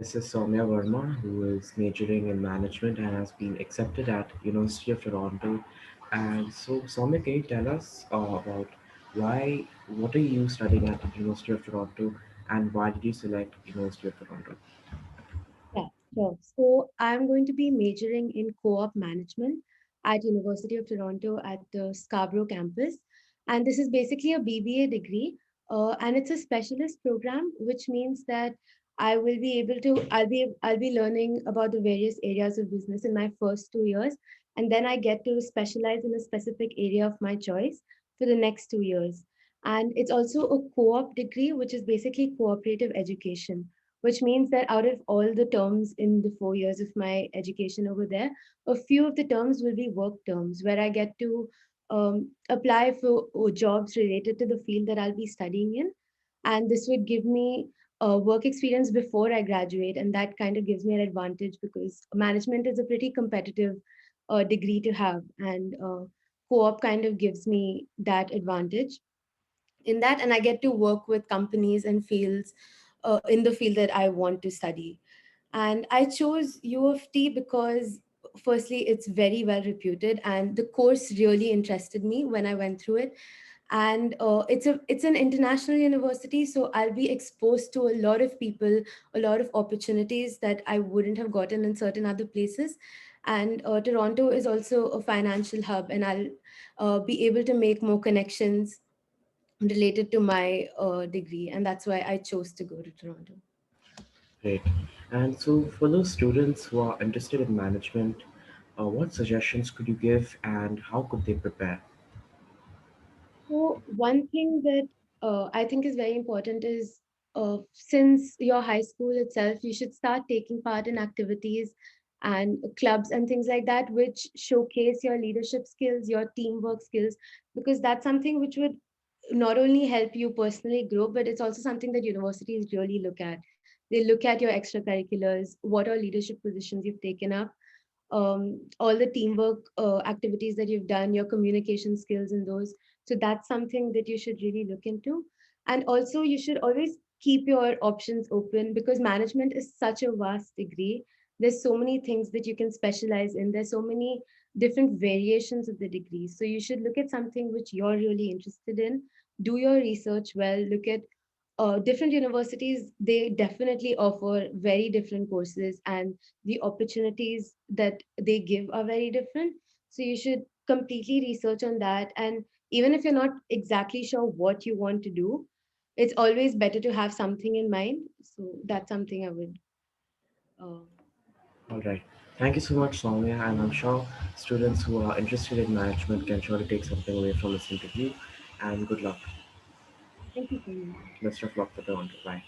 This is Soumya Varma, who is majoring in management and has been accepted at University of Toronto. And so, Soumya, can you tell us about what are you studying at the University of Toronto, and why did you select University of Toronto? Yeah, sure. So I'm going to be majoring in co-op management at University of Toronto at the Scarborough Campus. And this is basically a BBA degree, and it's a specialist program, which means that I'll be learning about the various areas of business in my first 2 years, and then I get to specialize in a specific area of my choice for the next 2 years. And it's also a co-op degree, which is basically cooperative education, which means that out of all the terms in the 4 years of my education over there, a few of the terms will be work terms where I get to apply for jobs related to the field that I'll be studying in. And this would give me work experience before I graduate. And that kind of gives me an advantage because management is a pretty competitive degree to have. And co op kind of gives me that advantage in that, and I get to work with companies and fields in the field that I want to study. And I chose U of T because firstly it's very well reputed and the course really interested me when I went through it. And it's an international university, so I'll be exposed to a lot of people, a lot of opportunities that I wouldn't have gotten in certain other places. And Toronto is also a financial hub, and I'll be able to make more connections related to my degree, and that's why I chose to go to Toronto. Great. And so, for those students who are interested in management, what suggestions could you give, and how could they prepare? So one thing that I think is very important is since your high school itself, you should start taking part in activities and clubs and things like that, which showcase your leadership skills, your teamwork skills, because that's something which would not only help you personally grow, but it's also something that universities really look at. They look at your extracurriculars, what are leadership positions you've taken up, all the teamwork activities that you've done, your communication skills in those. So that's something that you should really look into. And also, you should always keep your options open because management is such a vast degree. There's so many things that you can specialize in. There's so many different variations of the degree. So you should look at something which you're really interested in. Do your research well. Look at different universities. They definitely offer very different courses, and the opportunities that they give are very different. So you should completely research on that. And even if you're not exactly sure what you want to do, it's always better to have something in mind. So that's something I would. Uh, All right. Thank you so much, Soumya. And I'm sure students who are interested in management can surely take something away from this interview. And good luck. thank you so much. Best of luck for the Bye.